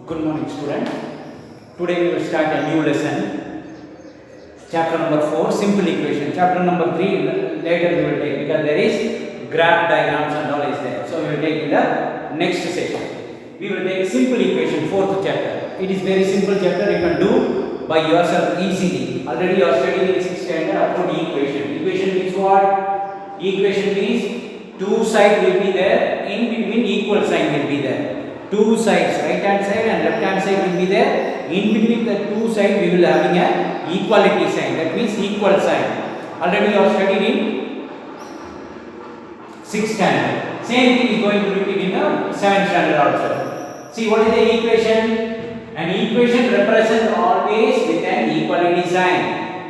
Good morning, student. Today we will start a new lesson. Chapter number 4, simple equation. Chapter number 3 later we will take because there is graph diagrams and all is there. So we will take in the next session. We will take simple equation, 4th chapter. It is very simple chapter. You can do by yourself easily. Already you are studying in 6th standard up to the equation. Equation means what? Equation means two sides will be there. In between equal sign will be there. Two sides, right hand side and left hand side will be there. In between the two sides we will having a equality sign, that means equal sign. Already you have studied in 6th standard. Same thing is going to repeat in the 7th standard also. See, what is the equation? An equation represents always with an equality sign.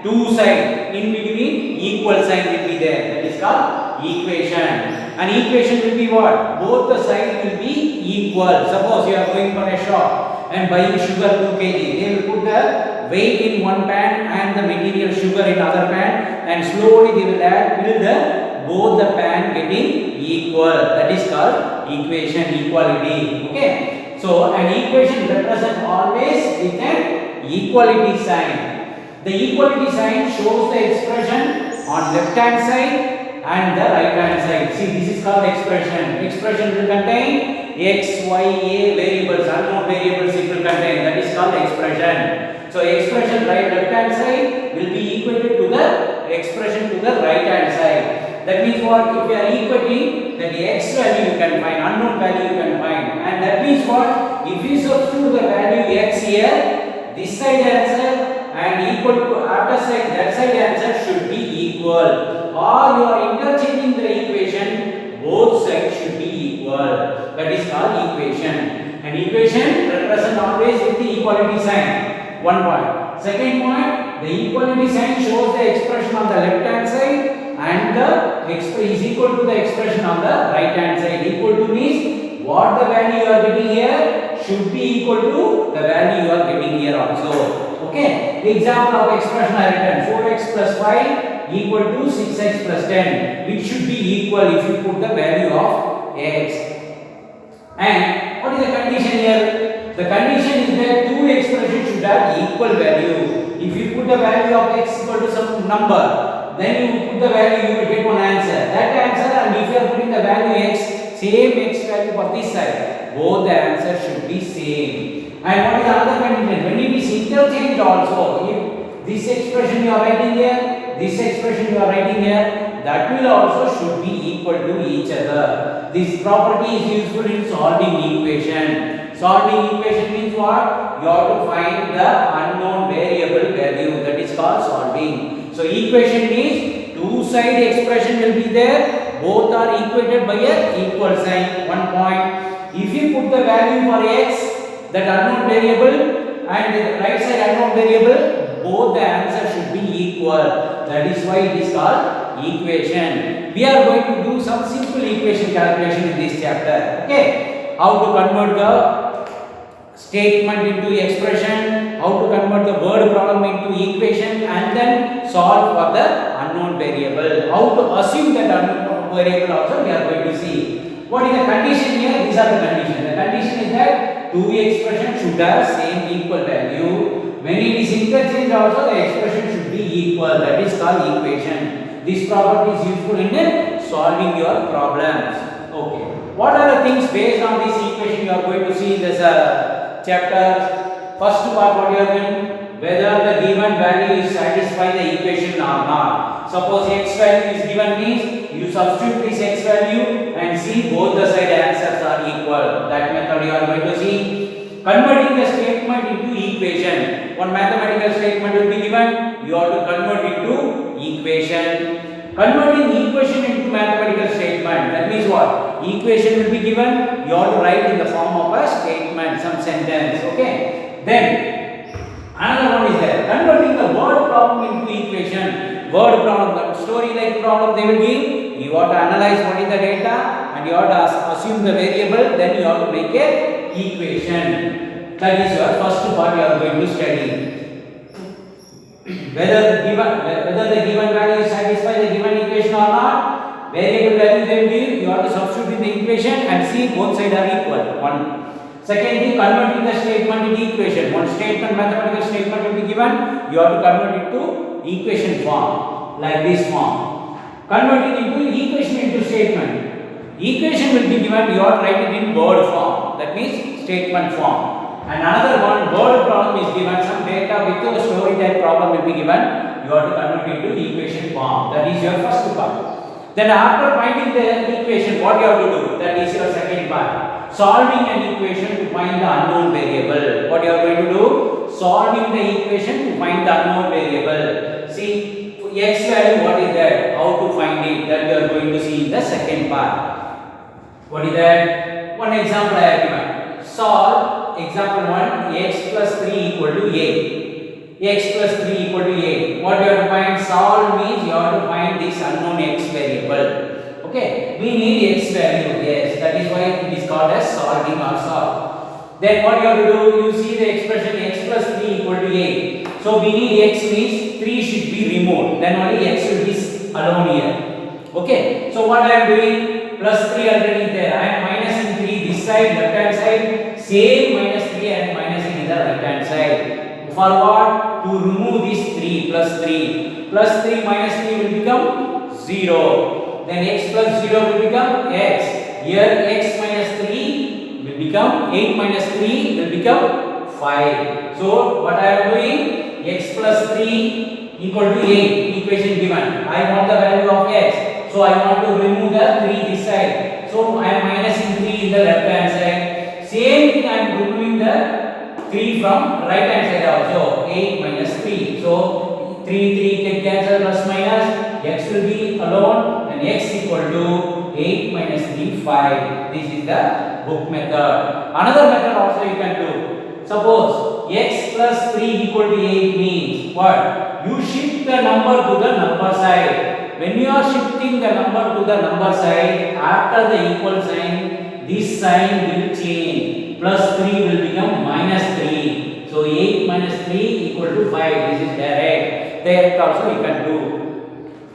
Two sides, in between equal sign will be there. That is called equation. An equation will be what? Both the sides will be equal. Suppose you are going for a shop and buying sugar 2 kg. They will put the weight in one pan and the material sugar in other pan, and slowly they will add till the both the pan getting equal. That is called equation, equality. Okay. So an equation represents always with an equality sign. The equality sign shows the expression on left hand side and the right hand side. See, this is called expression. Expression will contain x, y, a variables, unknown variables it will contain. That is called expression. So expression left hand side will be equated to the expression to the right hand side. That means what? If you are equating, then the x value you can find, unknown value you can find. And that means what? If you substitute the value x here, this side answer and equal to after side, that side answer should be equal. Or you are interchanging the equation, both sides should be equal. That is called equation. An equation represents always with the equality sign. One point. Second point, the equality sign shows the expression on the left hand side and the is equal to the expression on the right hand side. Equal to means what the value you are getting here should be equal to the value you are getting here also. Okay. The example of expression I written 4x plus 5 equal to 6x plus 10. It should be equal if you put the value of x. And what is the condition here? The condition is that two expressions should have equal value. If you put the value of x equal to some number, then you put the value, you will get one answer. That answer, and if you are putting the value x, same x value for this side, both the answer should be same. And what is another condition? When it is interchanged also, if this expression you are writing here, this expression you are writing here, that will also should be equal to each other. This property is useful in solving equation. Solving equation means what? You have to find the unknown variable value. That is called solving. So equation means two side expression will be there. Both are equated by a equal sign. One point. If you put the value for x, that unknown variable, and the right side unknown variable, both the answer should be equal. That is why it is called equation. We are going to do some simple equation calculation in this chapter. Okay. How to convert the statement into expression, how to convert the word problem into equation, and then solve for the unknown variable. How to assume that unknown variable also we are going to see. What is the condition here? These are the conditions. The condition is that two expressions should have same equal value. When it is interchanged also, the expression should be equal. That is called equation. This property is useful in solving your problems. Okay. What are the things based on this equation you are going to see in this chapter? First part, what you are going? Whether the given value is satisfy the equation or not. Suppose x value is given means you substitute this x value and see both the side answers are equal. That method you are going to see. Converting the statement into equation. One mathematical statement will be given. You have to convert it to equation. Converting equation into mathematical statement. That means what? Equation will be given. You have to write in the form of a statement, some sentence. Okay. Then another one is there. Converting the word problem into equation. Word problem, the story like problem they will give. You have to analyze what is the data and you have to assume the variable. Then you have to make a equation. That is your first part you are going to study. Whether the given value satisfy the given equation or not, variable value they will give. You have to substitute in the equation and see both sides are equal. One. Secondly, converting the statement into equation. One statement, mathematical statement will be given, you have to convert it to equation form, like this form. Converting into equation into statement. Equation will be given, you have to write it in word form, that means statement form. And another one, word problem is given, some data with a story type problem will be given, you have to convert it to equation form. That is your first part. Then after finding the equation, what you have to do? That is your second part. Solving an equation to find the unknown variable. What you are going to do? Solving the equation to find the unknown variable. See, x value, what is that? How to find it? That you are going to see in the second part. What is that? One example I have given. Solve example 1, x plus 3 equal to a. X plus 3 equal to a. What you have to find? Solve means you have to find this unknown x variable. Okay, we need x value, yes, that is why it is called as solving or solve. Then what you have to do, you see the expression x plus 3 equal to a. So we need x means 3 should be removed, then only x should be alone here. Okay, so what I am doing, plus 3 already there, I am minusing 3 this side, left hand side, same minus 3 I am minusing in the right hand side. For what? To remove this 3 plus 3. Plus 3 minus 3 will become 0. Then x plus 0 will become x. Here x minus 3 will become 8 minus 3 will become 5. So what I am doing? X plus 3 equal to 8. Equation given. I want the value of x. So I want to remove the 3 this side. So I am minusing 3 in the left hand side. Same thing I am removing the 3 from right hand side also. 8 minus 3. So 3 can cancel, plus minus. X will be alone, and x equal to 8 minus 3, 5. This is the book method. Another method also you can do. Suppose x plus 3 equal to 8 means what? You shift the number to the number side. When you are shifting the number to the number side, after the equal sign, this sign will change. Plus 3 will become minus 3. So 8 minus 3 equal to 5. This is direct. Direct also you can do.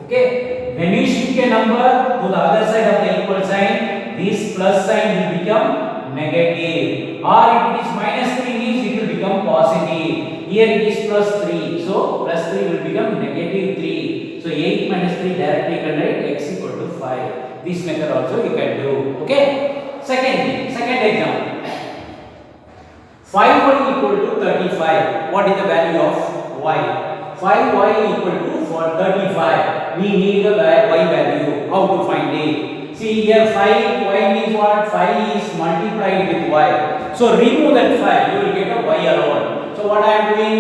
Okay, when you shift a number to the other side of the equal sign, this plus sign will become negative. Or if it is minus 3 means it will become positive. Here it is plus 3. So plus 3 will become negative 3. So 8 minus 3 directly you can write x equal to 5. This method also you can do. Okay. Second example. 5y equal to 35. What is the value of y? 5y equal to 35. We need the y value. How to find it? See here 5y means what? 5 is multiplied with y. So remove that 5. You will get a y alone. So what I am doing?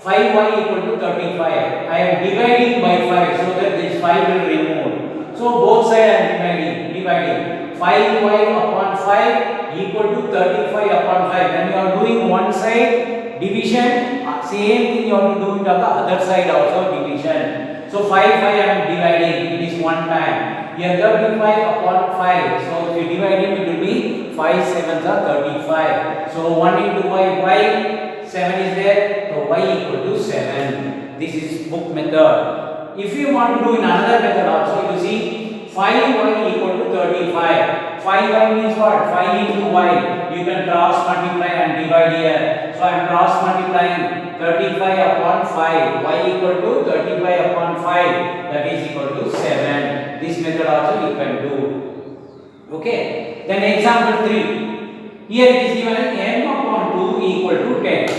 5y equal to 35. I am dividing by 5 so that this 5 will remove. So both sides I am dividing. 5y upon 5 equal to 35 upon 5. When you are doing one side division, same thing you have to do it on the other side also division. So 5 I am dividing, it is one time. Here 35 upon 5. So if you divide it, it will be 5 sevens are 35. So 1 into y, 7 is there. So y equal to 7. This is book method. If you want to do in another method also, you see 5y equal to 35. 5y means what? 5 into y. You can cross multiply and divide here. So I am cross multiplying 35 upon 5. Y equal to 35 upon 5. That is equal to 7. This method also you can do. Okay. Then example 3. Here it is given m upon 2 equal to 10.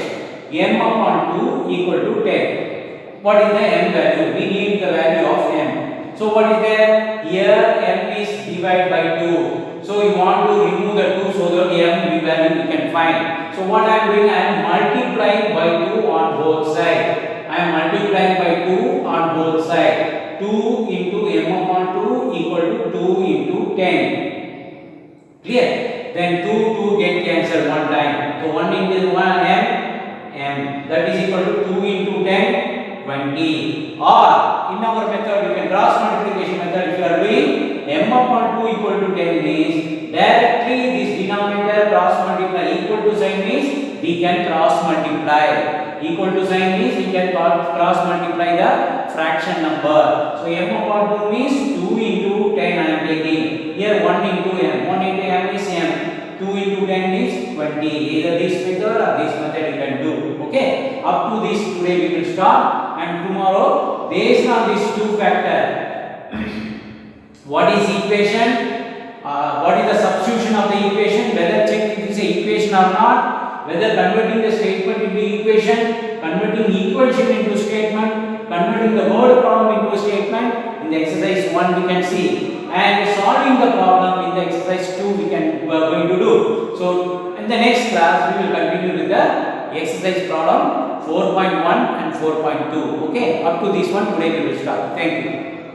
M upon 2 equal to 10. What is the m value? We need the value of m. So what is there? Here m is divided by 2. So you want to remove the 2 so that m value you can find. So what I am doing, I am multiplying by 2 on both sides. I am multiplying by 2 on both sides. 2 into m upon 2 equal to 2 into 10. Clear? Then 2 get cancelled one time. So 1 into 1 m. That is equal to 2 into 10, 20. Or in our method, you can cross multiplication method. If you are doing m upon 2 equal to 10 means directly this denominator cross multiply. Equal to sign means we can cross multiply. Equal to sign means we can cross multiply the fraction number. So m upon 2 means 2 into 10 I am taking. Here 1 into m. 1 into m is m. 2 into 10 is 20. Either this method or this method you can do. Okay. Up to this today we will start, and tomorrow based on these two factor, what is equation, what is the substitution of the equation, whether check it is a equation or not, whether converting the statement into equation, converting equation into statement, converting the word problem into a statement. In the exercise 1 we can see, and solving the problem in the exercise 2 we are going to do. So in the next class we will continue with the exercise problem 4.1 and 4.2. Okay, up to this one today we will start. Thank you.